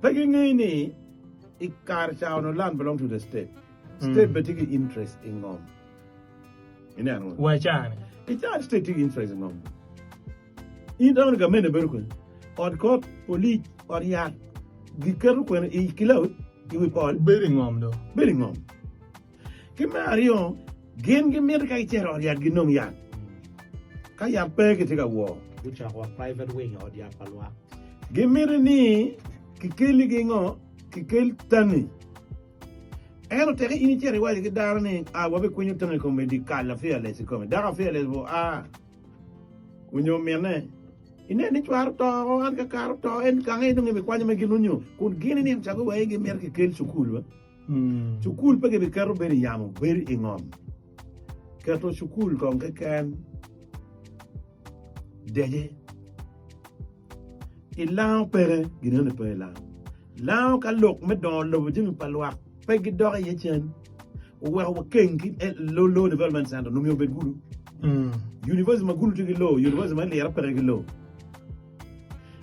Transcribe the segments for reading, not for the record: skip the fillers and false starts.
Pagingini, ikar chao no land belong to the state. State betiki interest in ngom. Ina Why chan? It's a state interest in ngom. In down the men berkun. Or court, police, or yard. Gikaru when he kill out, he will call Bearing on though. Bellingham. Kimario, gain Gimirka or yard ginom yard. Kaya peg take a war. Which are our private wing or the Apalwa. Gimirni, Kikili Gingo, Kikil Tani. Ero take initially while you get down in our when you turn a comedy, Kala fearless come. Dara fearless when you're mere. In any quarto, and a carto, and Kangedon, and Quanamakinu, could gain him to go away, America kill Sukul. Sukul Peggy the Caro very young, very ingom. Kato Sukul Conca Deye. Ilau Pere, Guinan Pela. Lau can look Madon, Low Jimmy Palois, Peggy Dora Yetchen, well, King, low development center, no more Begulu. University Magulu to the low, University Manley Apagalo.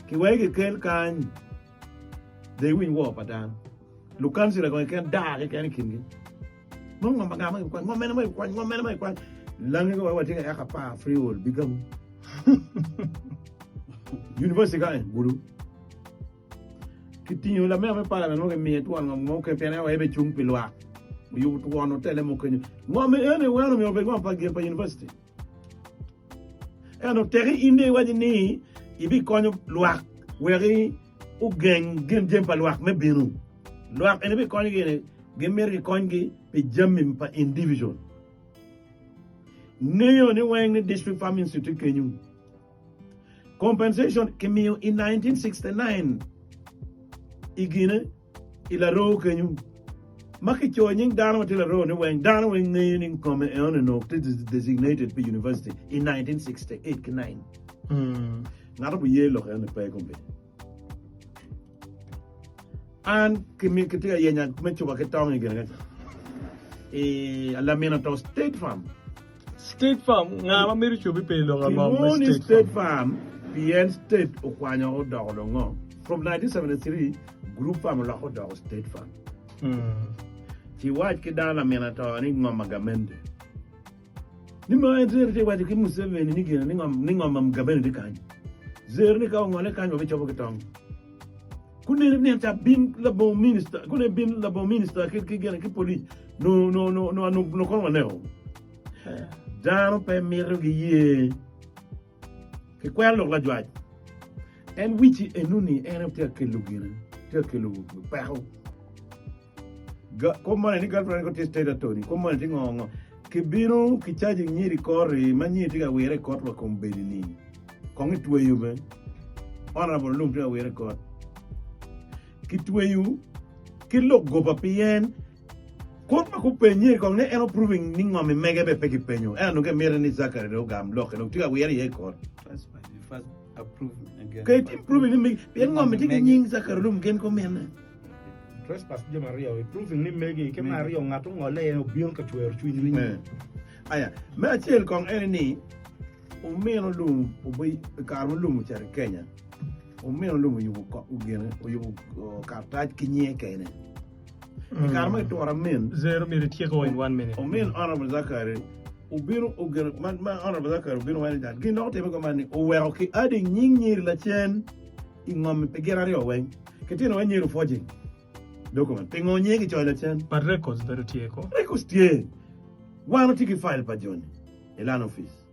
Kiwagi can they win war, Patan. Lucan said, I can't die, I can't kill him. No one, one man, long ago, I would take a hapa free world, become University guy, Guru. Continue la même parlement, me at one, Moke Pena, every chung piloa. You would want to tell them, Mommy, anywhere of your big one, Pagapa University. And of Terry in the wedding, if he call you Loak, where he game jump a Loak, maybe no. Loak and every coin again, game me congi, be jumping per individual. Neo new wing the district farm institute can you. Compensation came in 1969. Igine, Ilaro can you. Maki joining down till a road when down when naming come and no designated by university in 1968-9. Not a yellow and the pay company. And Kimika Yan Metchubakatong again. A Laminato State Farm. State Farm, now I'm should be paid long about State Farm, PN State Oquano Dog. From 1973, Group Farm Lahodog State Farm. Ki white kidala menato ni ngoma gamende. Ni mo ezere wa ki Museveni ni gina ni ngoma gamende kan. Zer ni ka ngone kan obe chobo kitong. Kune ni ta bin labo minister, kune bin labo minister ki gina ki police. No ko ne. Dano pe miru gi ye. Ki kwelo la jwaj. En wichi enuni en te kelugina. Te kelu pa. Come on, any girlfriend got state attorney. Come on, thing on Kibino, Kichajing near the corri, Manita, we record for Combini. Kong it to you, man. Honorable Lumpia, we record. Kitway you, Kilo go papien. Kotma Kupeni, Kong, and approving Ningam and Mega Peggy Penyo. And look at Mirani Zakar, Logam, Lock, and Otia, we are record. That's why you first approve again. Okay, improving me. Piangam, taking Zakar room can come in. Trespass Maria, proving him making Mario Natung or lay a bianca to her twin. Aya, Machel Kong any Umeno Loom, Obey the Carmen Loom, Kenya. Umeno Loom, you will cut again, or you will cut that Kenya Kane. Carmen to our men, 0 minute in 1 minute. O men honorable Zakari, Ubino Uger, my honorable Zakari, Ubino, that get not ever commanding, oh, well, okay, adding Ning La Chen in Mom Pegarario way. Catino 1 year of forging. Document. Tengo nyegi chola chen. But records better tieko. Records tie. Wano tiki file pa Johnny. Elan office.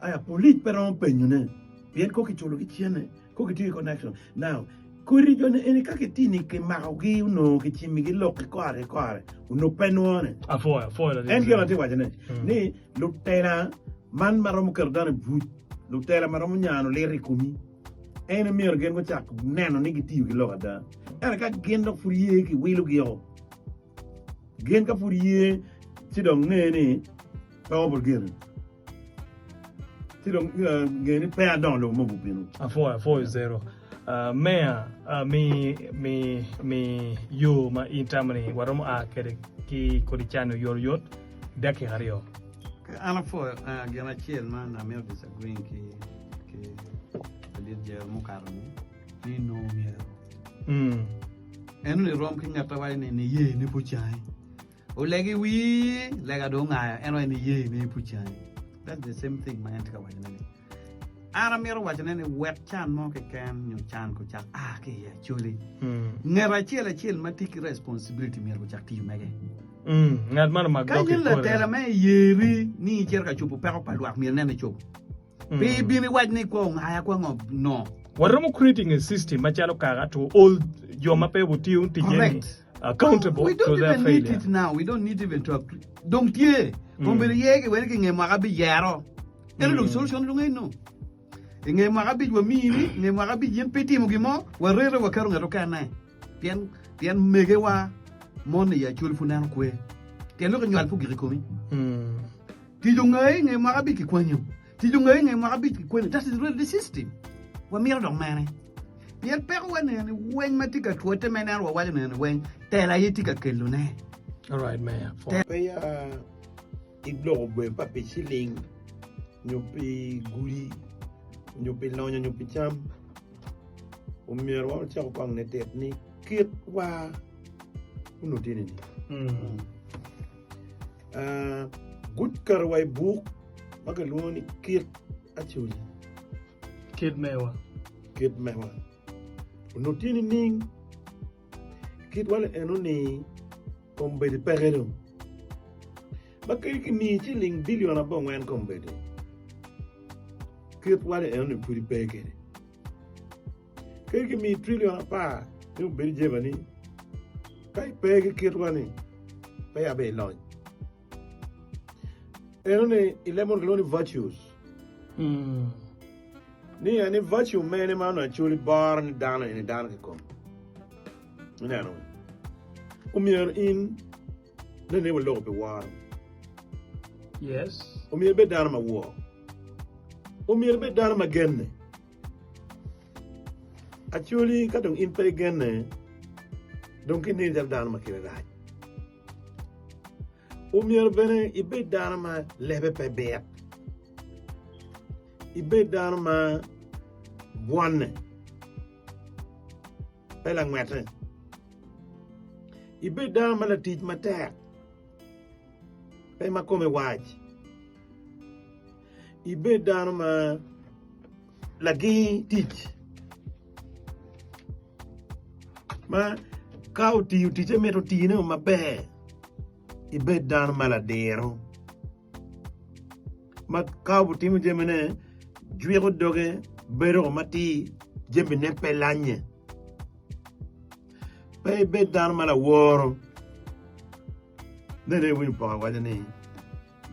Aya police pero un penyune. Bien koki cholo ki chiene. Koki tiki connection. Now, kuri Johnny eni kaketini ke marogi uno ke chimigi loke kware. Uno penuone. Foil. En kyo nati wajane. Ni lutera man maromu kerdane but. Lutera maromu nyano le rikumi. Ene mir gen ko chak neno negative ki loka da. Era ka gen da furiye ki wilu ki yo. Gen ka furiye ti dong ne pa obor gen. Ti dong gen pe adon lo mo bupinu. Foil 0. Mea me yo ma intamani waromo a kede ki kodichano yor dake hario. Ana for gana chiel man I'm not disagreeing ki Lydia Mukarami, ni no miero. enu ni rom ki ngata wa ni ye ni puchai o legi wi lega do nga eno ni ye ni puchai. That's the same thing man tika wa ni ara mero wa ni wet chan mo ke ken nyu chan ko chak ke ya chuli ngara chela ma tiki responsibility mero chak ti mege ngad man mag ka yin la tela me yeri ni cher ka chupu pero pa luak mi ne chupu bi ni wa ni ko nga ko ngob no. What are creating a system machalo kaga to hold your mape buti unti accountable to their failure? We don't even need it now. We don't need even to don't ye. Kombere ye ke wer ke nge magabi yaro. Ere do solution do ngai no. Nge magabi wa mini, nge magabi yen peti mo gimo, wa rere wa karu ngaro kana. Pian mege wa mon ya chul funan kwe. Tian lo ke nyal fu giri komi. Ti do ngai nge magabi ki kwanyo. Ti do ngai nge magabi ki kwanyo. That is really the system. Wa mira dong mane yel pe ko ne wen matika tuote mene wa wale ne wen tela yitika kelune. All right man pe ya iglo bo pa pe siling nyopi guri nyopi lonya nyopi cham o mira wa cha ko ne tet ni kit wa uno tini good karwai book magaloni kit achuli kid mewa no tiene ning kid wala eno ni kombe de perero bakay ki mi chiling billion abong wen kombe de kid wala eno ni puri peke kay ki mi trillion apa ni beri jebani kay peke kid wani pay abe loñ eno ni 11 gloni virtues ni ani virtue mene ma no chuli bar ni dana ke kom no umier in ne wo lo be war yes umier be dana ma wo umier be dana ma genne actually ka dong in pe genne donc ni dal dana ma kire dai umier bene ibe dana ma lebe pe be ibe dana ma buane pela ngwete ibe dana ma la tij matek pe ma kome waj ibe dana ma lagi tij ma kau tiu tije meto tine ma be ibe dana ma la dero ma kau timu jemene juego doge bero mati jembe ne pelanye pe be dar mala woro ne win pa wajani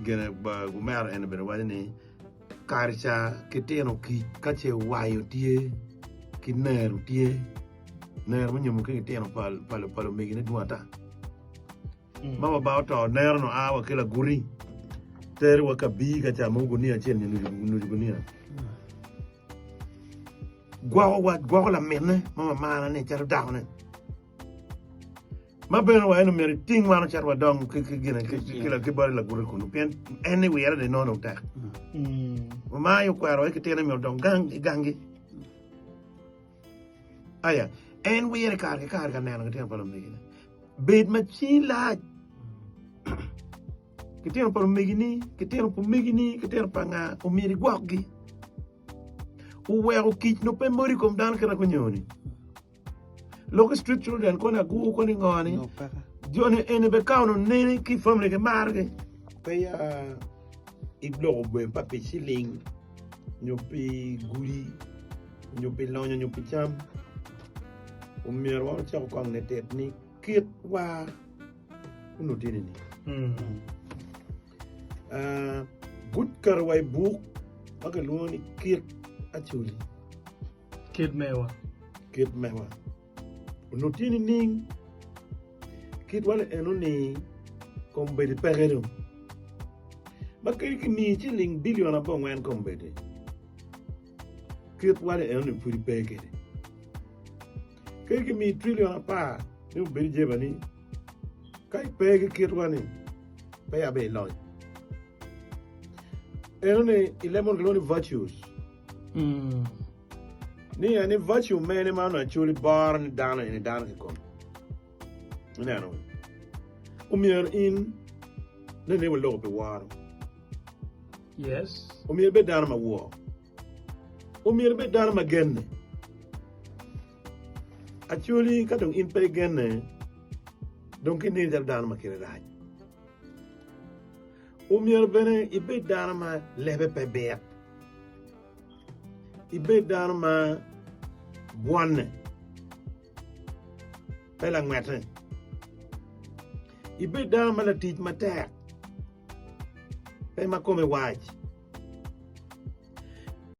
gene ba gumar en be wajani karcha keteno ki kache wayo tie ki neru tie ner mo nyum ki keteno palo megine duata mama ba to ner no awa kila guri ter wa kabi ka cha mungu ni achen ni gunia gwa la menne mama mana ne charo dawne ma ben wa eno meri ting wana charo dong ki gina ki bari la guri kunu pen anywhere de no ta ma yo kwaro ki tena mi dong gangi aya en we kar ka nana ki tena palo megine bed ma chi la ki tena palo megini ki tena panga o meri gwagi uwego kich no pe mori kom dan kara kunyoni local street children kona gu koni ngoni jone ene be kauno nene ki family ke marge pe ya iglo bo pa pe siling nyopi guri nyopi lonya nyopi cham o mier wa cha ko ne tet ni kit wa uno tini ni good karwai book magaloni kit actually kid mewa no tiene ning kid wala eno ni kombe de perero bakay ki mi chiling billion abong wen kombe de kid wala eno ni puri peke kay ki mi trillion apa ni beri jebani kay peke kid wani pay abe loñ eno ni 11 gloni virtues ni ani virtue mene ma no chuli bar ni dana ke kom neno umier in ne wo lo be waro Yes. umier be dana ma wo umier be dana ma genne actually kadong in pe genne donc ni dal dana ma kire raj umier bene ibe dana ma lebe pe be ibe dana ma buane pela ngwete ibe dana ma la tij matek pe ma kome waj